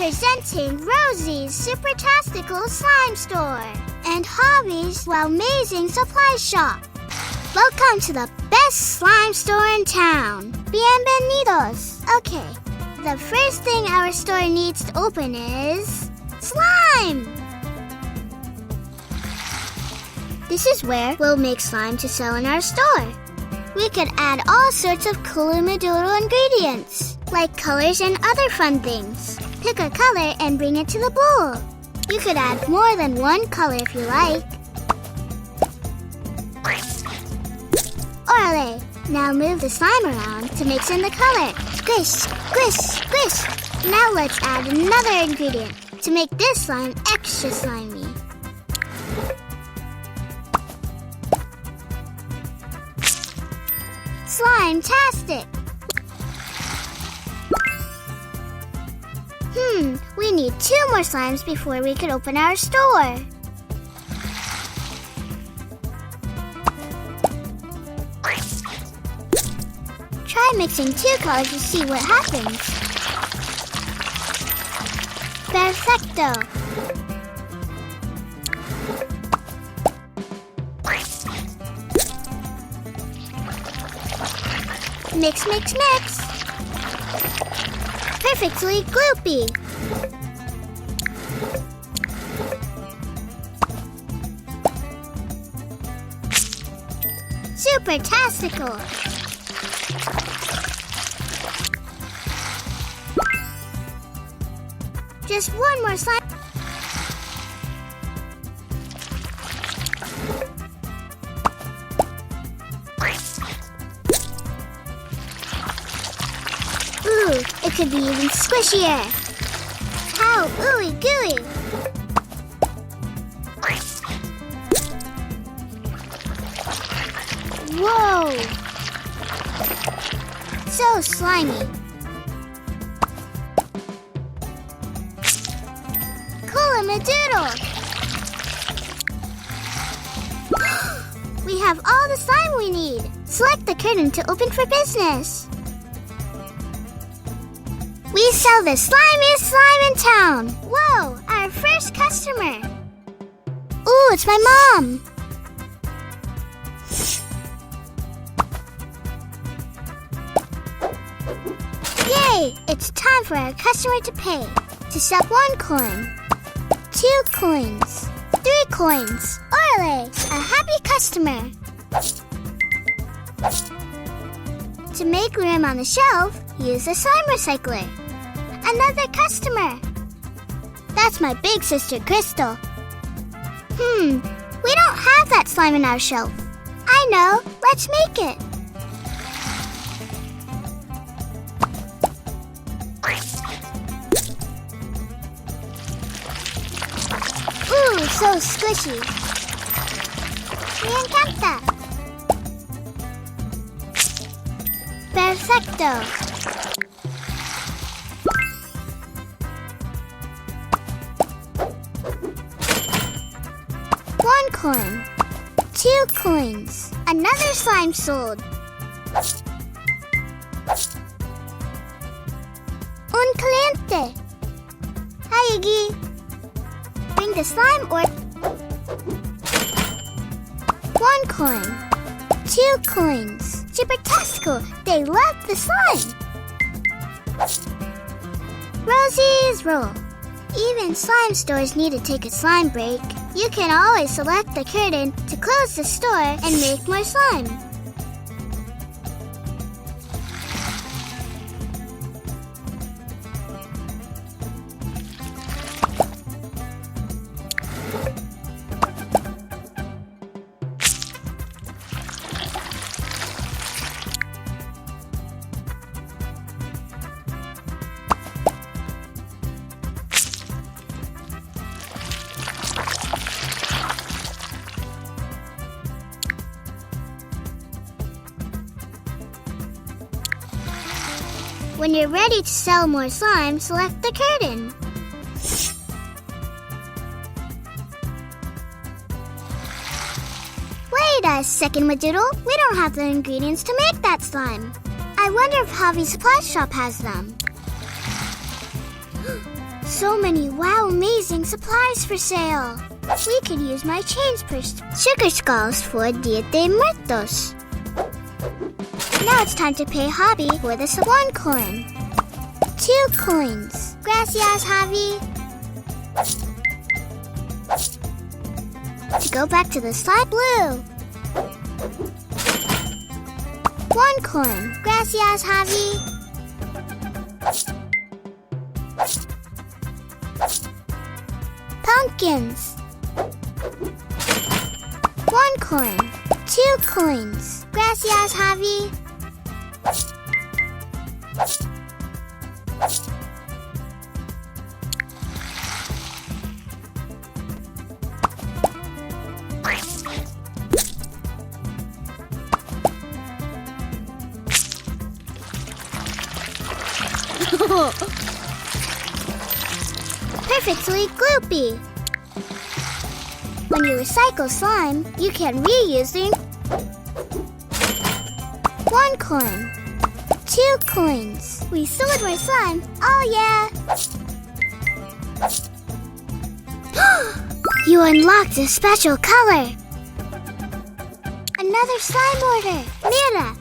Presenting Rosie's Supertastical Slime Store and Hobby's Wowmazing Supply Shop. Welcome to the best slime store in town. Bienvenidos. Okay, the first thing our store needs to open is slime. This is where we'll make slime to sell in our store. We could add all sorts of cool Madoodle ingredients, like colors and other fun things. Pick a color and bring it to the bowl. You could add more than one color if you like. Orale! Now move the slime around to mix in the color. Squish, squish, squish. Now let's add another ingredient to make this slime extra slimy. Slime-tastic! We need 2 more slimes before we could open our store. Try mixing 2 colors to see what happens. Perfecto! Mix, mix, mix! Perfectly gloopy! Supertastical! Just 1 more slime. Ooh, it could be even squishier. How ooey gooey. Whoa! So slimy. Cool-a-madoodle! We have all the slime we need. Select the curtain to open for business. We sell the slimiest slime in town. Whoa, our first customer. Ooh, it's my mom. Yay, it's time for our customer to pay. To sell 1 coin, 2 coins, 3 coins. Orale, a happy customer. To make room on the shelf, use a slime recycler. Another customer. That's my big sister, Crystal. We don't have that slime in our shelf. I know. Let's make it. Ooh, so squishy. Me encanta. Perfecto. Coin, 2 coins, another slime sold. Un cliente. Hi, Iggy. Bring the slime or 1 coin, 2 coins. Supertastical. They love the slime. Rosie's roll. Even slime stores need to take a slime break. You can always select the curtain to close the store and make more slime. When you're ready to sell more slime, select the curtain. Wait a second, Madoodle. We don't have the ingredients to make that slime. I wonder if Hobby's Supply Shop has them. So many wow amazing supplies for sale. We could use my change for sugar skulls for Dia de Muertos. Now it's time to pay Hobby for the 1 coin. 2 coins. Gracias, Javi. To go back to the slide, blue. 1 coin. Gracias, Javi. Pumpkins. 1 coin. 2 coins. Gracias, Javi. Perfectly gloopy. When you recycle slime, you can reuse the 1 coin. 2 coins. We sold more slime. Oh yeah! You unlocked a special color. Another slime order. Mira.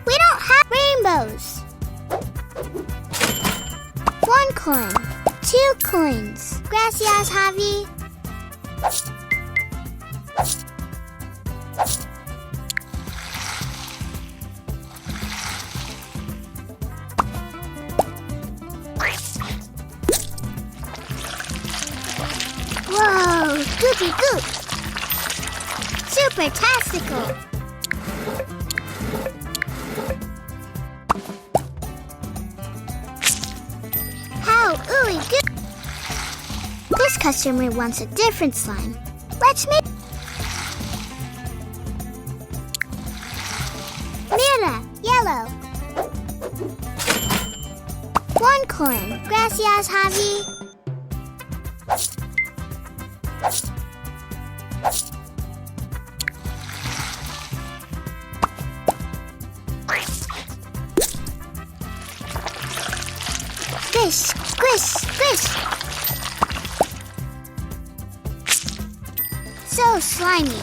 We don't have rainbows. 1 coin. 2 coins. Gracias, Javi. Whoa, goopy goop. Super-tastical. How ooey good. This customer wants a different slime. Let's make. Mira, yellow. 1 coin. Gracias, Javi. Squish, squish, squish. So slimy.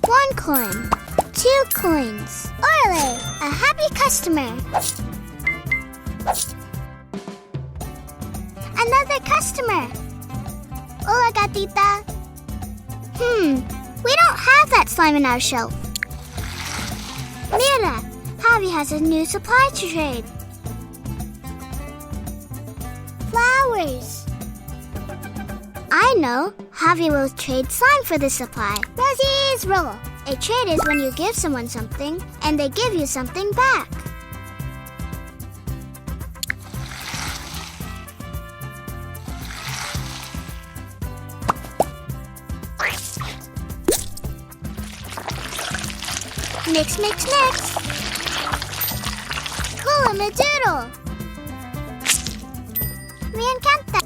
One coin. 2 coins. Orale, a happy customer. Another customer. Hola, gatita. We don't have that slime in our shelf. Mira, Javi has a new supply to trade. Flowers. I know. Javi will trade slime for the supply. Rosie's roll. A trade is when you give someone something and they give you something back. Mix, mix, mix. Cool-a-madoodle. Me encanta.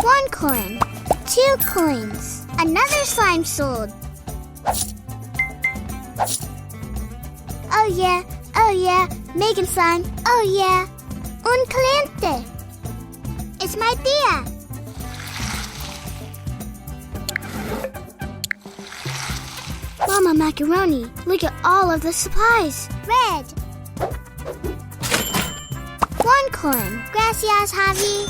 One coin. 2 coins. Another slime sold. Oh yeah, oh yeah. Megan slime. Oh yeah. Un cliente. It's my tia. Mama Macaroni, look at all of the supplies. Red. 1 coin. Gracias, Javi.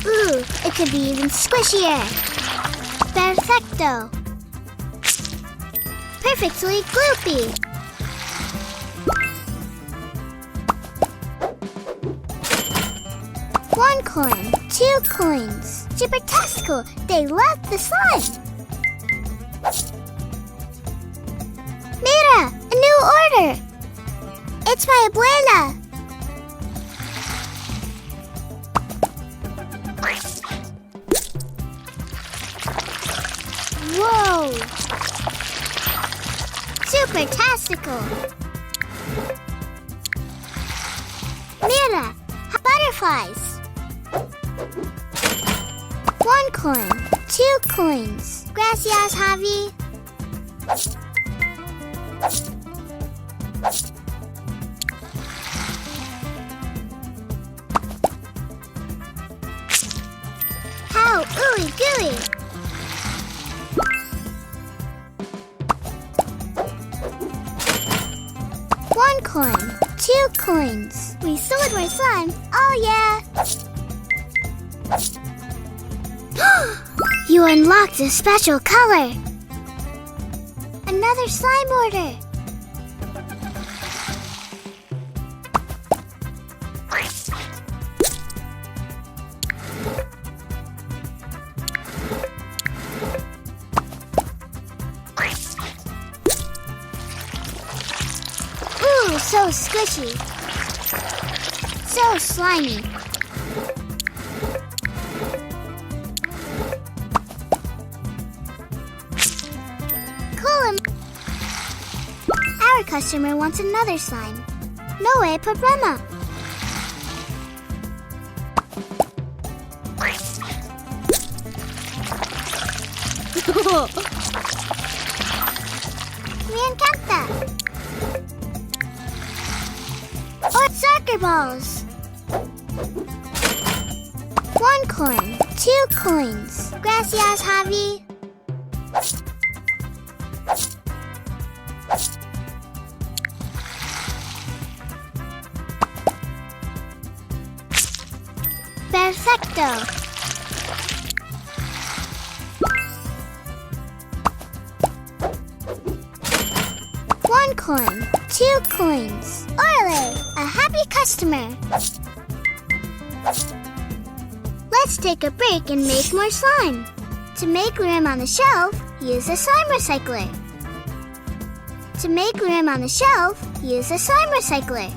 Ooh, it could be even squishier. Perfecto. Perfectly gloopy. One coin. 2 coins. Super-tastical. They love the slime. Mira, a new order. It's my abuela. Whoa. Super-tastical. Mira, butterflies. 1 coin, 2 coins. Gracias, Javi. How ooey gooey. One coin, 2 coins. We sold more slime. Oh yeah. You unlocked a special color. Another slime order. Ooh, so squishy. So slimy. Cool. Our customer wants another slime. No way, problema. Me encanta. Or soccer balls. 1 coin, 2 coins. Gracias, Javi. Perfecto. 1 coin, 2 coins. Orale, a happy customer. Let's take a break and make more slime. To make room on the shelf, use a slime recycler. To make room on the shelf, use a slime recycler.